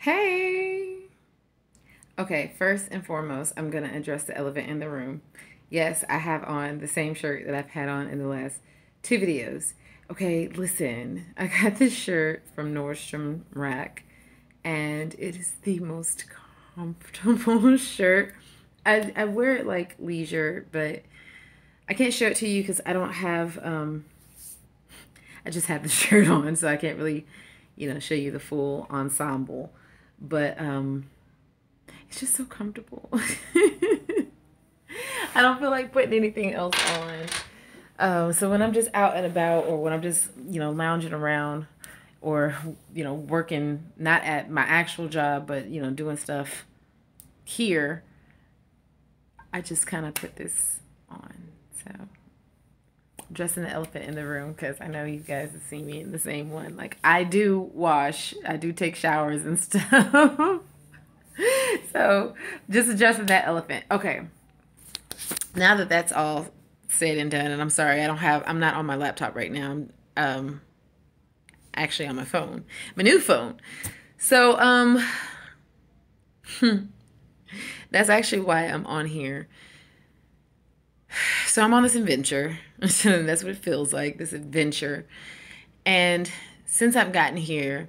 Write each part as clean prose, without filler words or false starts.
Hey! Okay, first and foremost, I'm going to address the elephant in the room. Yes, I have on the same shirt that I've had on in the last two videos. Okay, listen, I got this shirt from Nordstrom Rack, and it is the most comfortable shirt. I wear it like leisure, but I can't show it to you because I don't have, I just have the shirt on, so I can't really, show you the full ensemble. But it's just so comfortable. I don't feel like putting anything else on. So when I'm just out and about, or when I'm just, lounging around, or, working not at my actual job, but, doing stuff here, I just kind of put this on. So, dressing the elephant in the room because I know you guys have seen me in the same one. Like, I do wash, I do take showers and stuff. So, just addressing that elephant. Okay. Now that that's all said and done, and I'm sorry, I'm not on my laptop right now. I'm actually on my phone, my new phone. So, that's actually why I'm on here. So I'm on this adventure. That's what it feels like, this adventure. And since I've gotten here,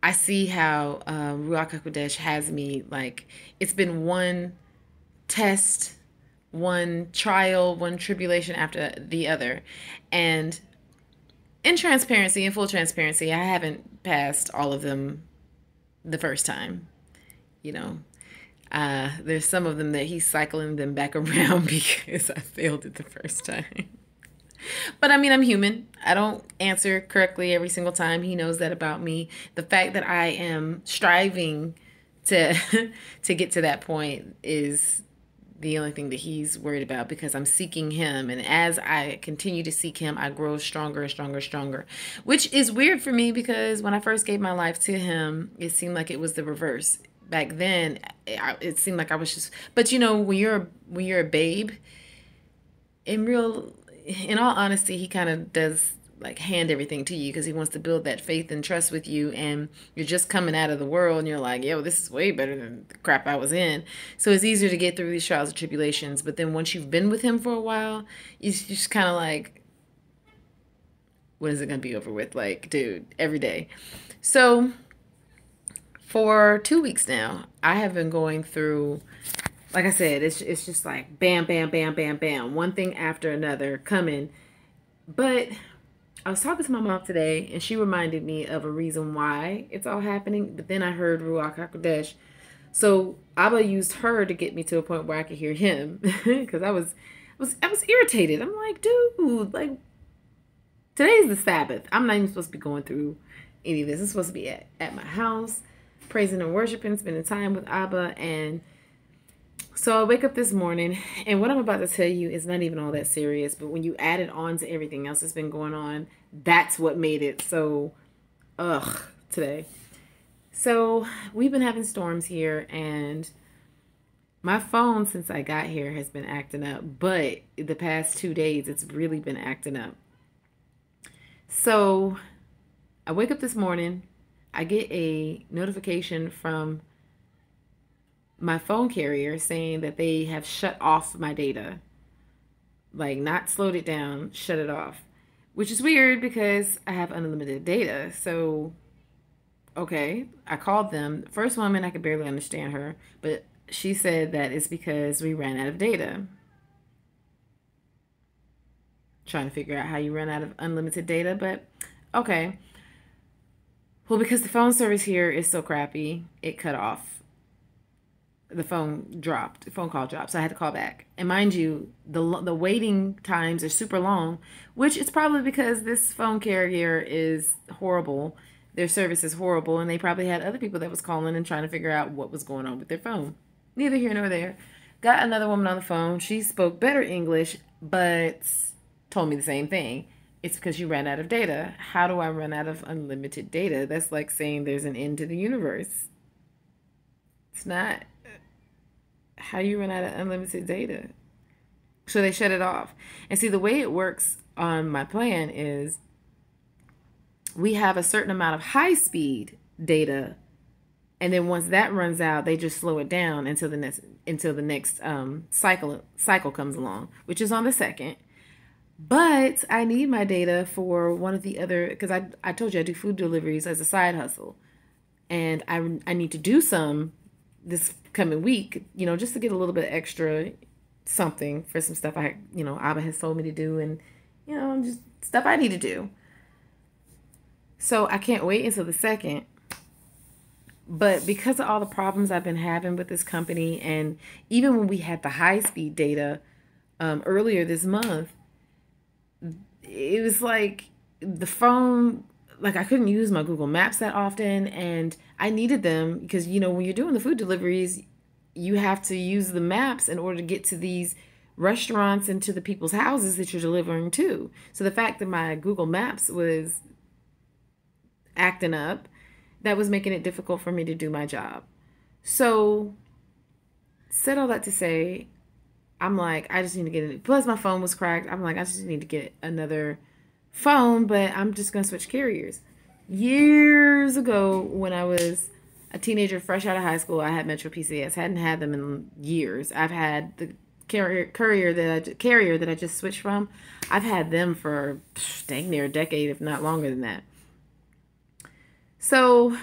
I see how Ruach HaKodesh has me, like, it's been one test, one trial, one tribulation after the other. And in transparency, in full transparency, I haven't passed all of them the first time. You know, there's some of them that he's cycling them back around because I failed it the first time. But I mean, I'm human. I don't answer correctly every single time. He knows that about me. The fact that I am striving to to get to that point is the only thing that he's worried about, because I'm seeking him. And as I continue to seek him, I grow stronger and stronger and stronger, which is weird for me because when I first gave my life to him, it seemed like it was the reverse. Back then, it seemed like I was just, but when you're a babe, in all honesty, he kind of does like hand everything to you because he wants to build that faith and trust with you, and you're just coming out of the world and you're like, yo, this is way better than the crap I was in. So it's easier to get through these trials and tribulations. But then once you've been with him for a while, you just kind of like, when is it going to be over with? Like, dude, every day. So for 2 weeks now, I have been going through, like I said, it's just like bam, bam, bam, bam, bam, one thing after another coming. But I was talking to my mom today, and she reminded me of a reason why it's all happening. But then I heard Ruach HaKodesh. So Abba used her to get me to a point where I could hear him, because I was irritated. I'm like, dude, like, today's the Sabbath. I'm not even supposed to be going through any of this. I'm supposed to be at my house, praising and worshiping, spending time with Abba. And so I wake up this morning, and what I'm about to tell you is not even all that serious, but when you add it on to everything else that's been going on, that's what made it so, today. So we've been having storms here, and my phone, since I got here, has been acting up, but the past 2 days, it's really been acting up. So I wake up this morning, I get a notification from my phone carrier saying that they have shut off my data. Like, not slowed it down, shut it off. Which is weird because I have unlimited data. So, okay, I called them. First woman, I could barely understand her, but she said that it's because we ran out of data. Trying to figure out how you run out of unlimited data, but okay. Well, because the phone service here is so crappy, it cut off. The phone call dropped, so I had to call back. And mind you, the waiting times are super long, which is probably because this phone carrier is horrible. Their service is horrible, and they probably had other people that was calling and trying to figure out what was going on with their phone. Neither here nor there. Got another woman on the phone. She spoke better English, but told me the same thing. It's because you ran out of data. How do I run out of unlimited data? That's like saying there's an end to the universe. It's not. How do you run out of unlimited data? So they shut it off. And see, the way it works on my plan is we have a certain amount of high speed data And then once that runs out, they just slow it down until the next cycle comes along, which is on the 2nd. But I need my data for one of the other, because I told you I do food deliveries as a side hustle. And I need to do some this coming week, just to get a little bit extra something for some stuff Abba has told me to do, and, just stuff I need to do. So I can't wait until the 2nd. But because of all the problems I've been having with this company, and even when we had the high-speed data earlier this month, it was like the phone, like I couldn't use my Google Maps that often, and I needed them because, when you're doing the food deliveries, you have to use the maps in order to get to these restaurants and to the people's houses that you're delivering to. So the fact that my Google Maps was acting up, that was making it difficult for me to do my job. So, said all that to say, I'm like, I just need to get it. Plus, my phone was cracked. I'm like, I just need to get another phone, but I'm just going to switch carriers. Years ago, when I was a teenager fresh out of high school, I had Metro PCS. Hadn't had them in years. I've had the carrier that I just switched from. I've had them for dang near a decade, if not longer than that. So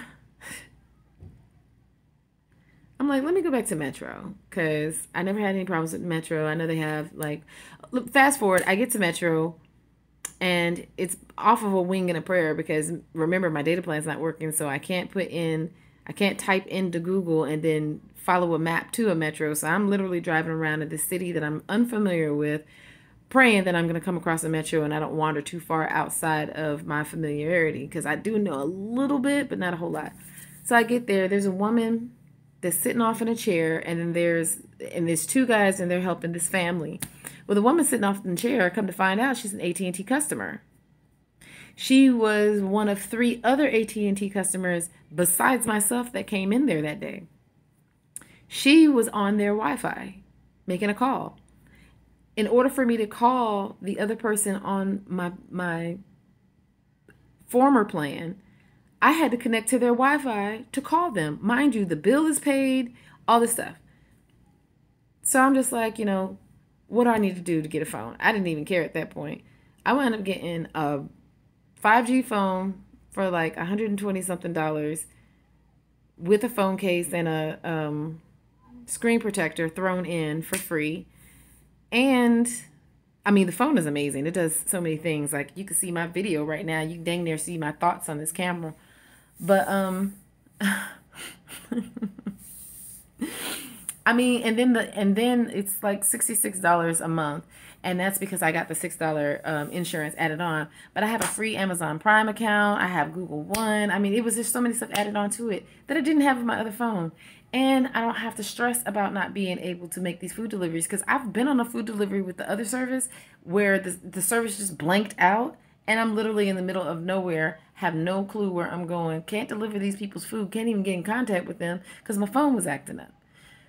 I'm like, let me go back to Metro, because I never had any problems with Metro. I know they have, like, fast forward, I get to Metro, and it's off of a wing and a prayer, because remember, my data plan's not working, so I can't type into Google and then follow a map to a Metro. So I'm literally driving around in this city that I'm unfamiliar with, praying that I'm going to come across a Metro and I don't wander too far outside of my familiarity, because I do know a little bit, but not a whole lot. So I get there. There's a woman that's sitting off in a chair, and then there's two guys, and they're helping this family. Well, the woman sitting off in the chair, come to find out, she's an AT&T customer. She was one of 3 other AT&T customers besides myself that came in there that day. She was on their Wi-Fi making a call. In order for me to call the other person on my former plan, I had to connect to their Wi-Fi to call them. Mind you, the bill is paid, all this stuff. So I'm just like, what do I need to do to get a phone? I didn't even care at that point. I wound up getting a 5G phone for like $120 something with a phone case and a screen protector thrown in for free. And I mean, the phone is amazing. It does so many things. Like, you can see my video right now. You can dang near see my thoughts on this camera. But I mean, and then it's like $66 a month, and that's because I got the $6 insurance added on. But I have a free Amazon Prime account. I have Google One. I mean, it was just so many stuff added on to it that I didn't have on my other phone. And I don't have to stress about not being able to make these food deliveries, because I've been on a food delivery with the other service where the service just blanked out, and I'm literally in the middle of nowhere, have no clue where I'm going, can't deliver these people's food, can't even get in contact with them because my phone was acting up.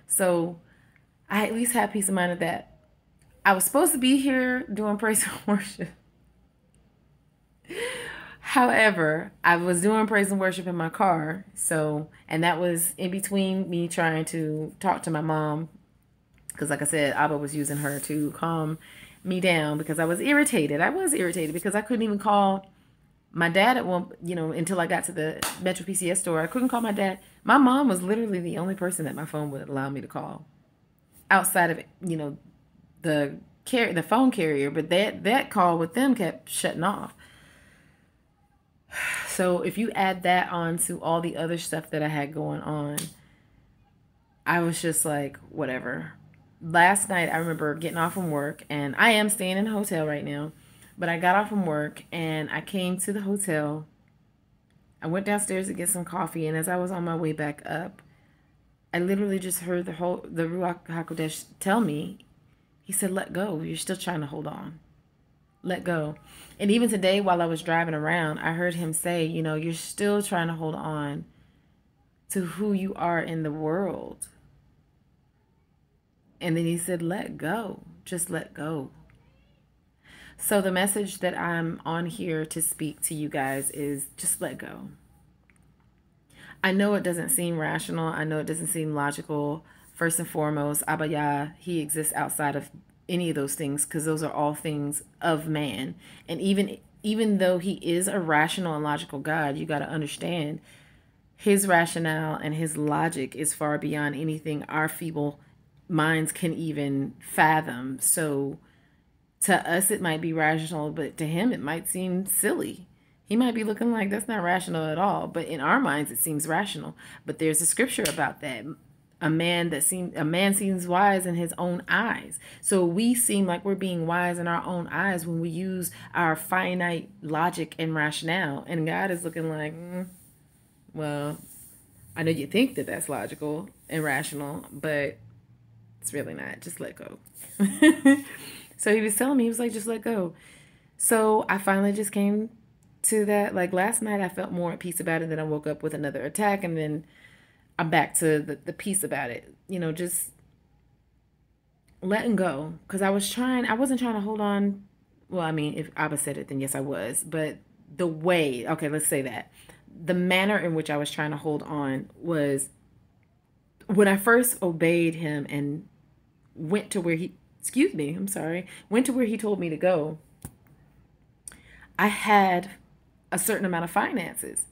So I at least have peace of mind of that. I was supposed to be here doing praise and worship. However, I was doing praise and worship in my car. And that was in between me trying to talk to my mom, because like I said, Abba was using her to calm me down, because I was irritated. I was irritated because I couldn't even call my dad at one, until I got to the Metro PCS store. I couldn't call my dad. My mom was literally the only person that my phone would allow me to call outside of, the phone carrier. But that call with them kept shutting off. So if you add that on to all the other stuff that I had going on, I was just like, whatever. Last night, I remember getting off from work, and I am staying in a hotel right now, but I got off from work and I came to the hotel. I went downstairs to get some coffee, and as I was on my way back up, I literally just heard the Ruach HaKodesh tell me, he said, let go. You're still trying to hold on. Let go. And even today, while I was driving around, I heard him say, you're still trying to hold on to who you are in the world. And then he said, let go. Just let go. So the message that I'm on here to speak to you guys is just let go. I know it doesn't seem rational. I know it doesn't seem logical. First and foremost, Abba Yah, he exists outside of any of those things because those are all things of man. And even though he is a rational and logical God, you got to understand his rationale and his logic is far beyond anything our feeble minds can even fathom. So to us, it might be rational, but to him, it might seem silly. He might be looking like that's not rational at all, but in our minds, it seems rational. But there's a scripture about that. A man seems wise in his own eyes. So we seem like we're being wise in our own eyes when we use our finite logic and rationale. And God is looking like, well, I know you think that that's logical and rational, but it's really not. Just let go. So he was telling me, he was like, just let go. So I finally just came to that. Like last night, I felt more at peace about it. Then I woke up with another attack, and then I'm back to the peace about it. You know, just letting go. Because I wasn't trying to hold on. Well, I mean, if Abba said it, then yes, I was. But the way, okay, let's say that. The manner in which I was trying to hold on was when I first obeyed him and went to where he, went to where he told me to go. I had a certain amount of finances.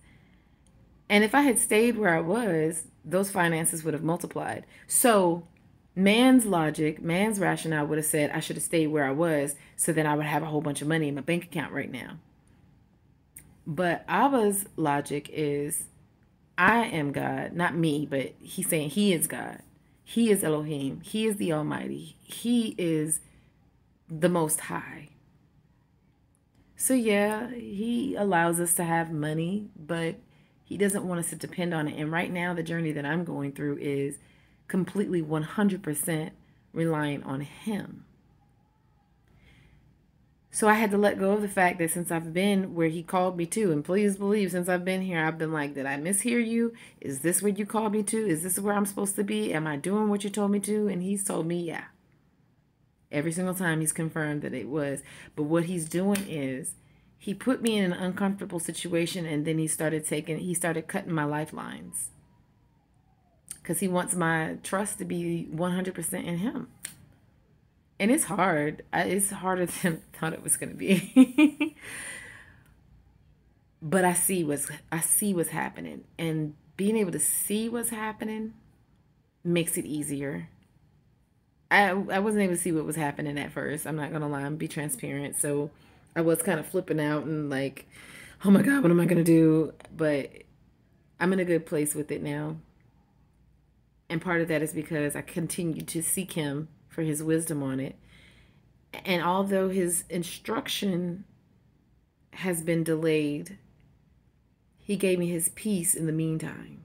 And if I had stayed where I was, those finances would have multiplied. So man's logic, man's rationale would have said I should have stayed where I was so then I would have a whole bunch of money in my bank account right now. But Abba's logic is I am God, not me, but he's saying he is God. He is Elohim. He is the Almighty. He is the Most High. So yeah, he allows us to have money, but he doesn't want us to depend on it. And right now, the journey that I'm going through is completely 100% reliant on him. So I had to let go of the fact that since I've been where he called me to, and please believe, since I've been here, I've been like, did I mishear you? Is this where you called me to? Is this where I'm supposed to be? Am I doing what you told me to? And he's told me, yeah. Every single time he's confirmed that it was. But what he's doing is he put me in an uncomfortable situation, and then he started cutting my lifelines. Because he wants my trust to be 100% in him. And it's hard. It's harder than I thought it was going to be. But I see what's happening. And being able to see what's happening makes it easier. I wasn't able to see what was happening at first. I'm not going to lie and be transparent. So I was kind of flipping out and like, oh my God, what am I going to do? But I'm in a good place with it now. And part of that is because I continue to seek him for his wisdom on it. And although his instruction has been delayed, he gave me his peace in the meantime.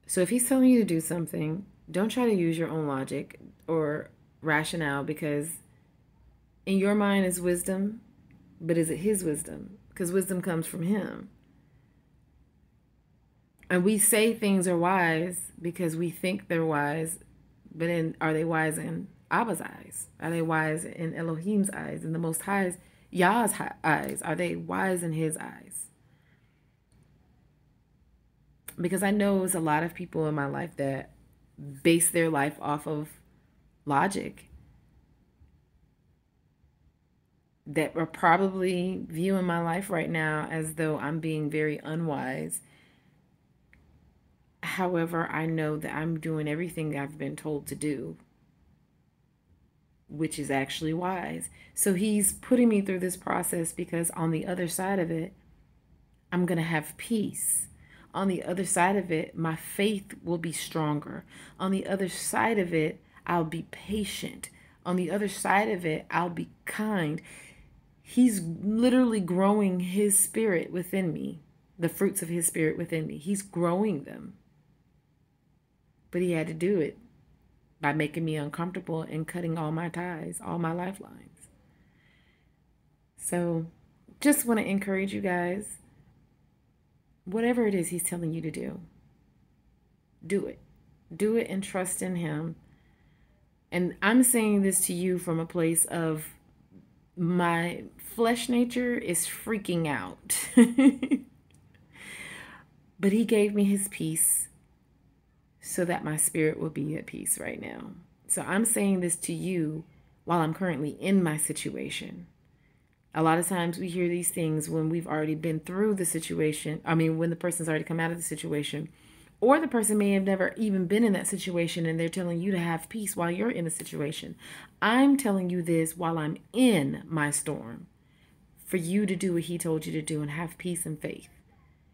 So if he's telling you to do something, don't try to use your own logic or rationale, because in your mind is wisdom, but is it his wisdom? Because wisdom comes from him. And we say things are wise because we think they're wise, but are they wise in Abba's eyes? Are they wise in Elohim's eyes, in the Most High's, Yah's eyes? Are they wise in his eyes? Because I know there's a lot of people in my life that base their life off of logic, that are probably viewing my life right now as though I'm being very unwise. However, I know that I'm doing everything I've been told to do, which is actually wise. So he's putting me through this process because on the other side of it, I'm going to have peace. On the other side of it, my faith will be stronger. On the other side of it, I'll be patient. On the other side of it, I'll be kind. He's literally growing his spirit within me, the fruits of his spirit within me. He's growing them. But he had to do it by making me uncomfortable and cutting all my ties, all my lifelines. So just want to encourage you guys, whatever it is he's telling you to do, do it. Do it and trust in him. And I'm saying this to you from a place of my flesh nature is freaking out. But he gave me his peace so that my spirit will be at peace right now. So I'm saying this to you while I'm currently in my situation. A lot of times we hear these things when we've already been through the situation. I mean, when the person's already come out of the situation, or the person may have never even been in that situation and they're telling you to have peace while you're in a situation. I'm telling you this while I'm in my storm for you to do what he told you to do and have peace and faith.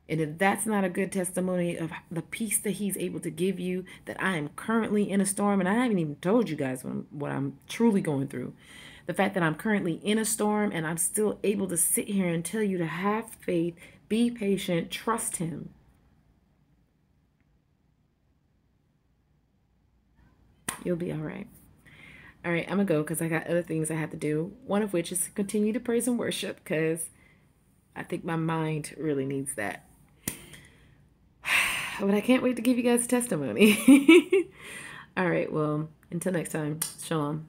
And if that's not a good testimony of the peace that he's able to give you, that I am currently in a storm, and I haven't even told you guys what I'm truly going through. The fact that I'm currently in a storm and I'm still able to sit here and tell you to have faith, be patient, trust him. You'll be all right. All right, I'm going to go because I got other things I have to do. One of which is to continue to praise and worship because I think my mind really needs that. But I can't wait to give you guys a testimony. All right, well, until next time, shalom.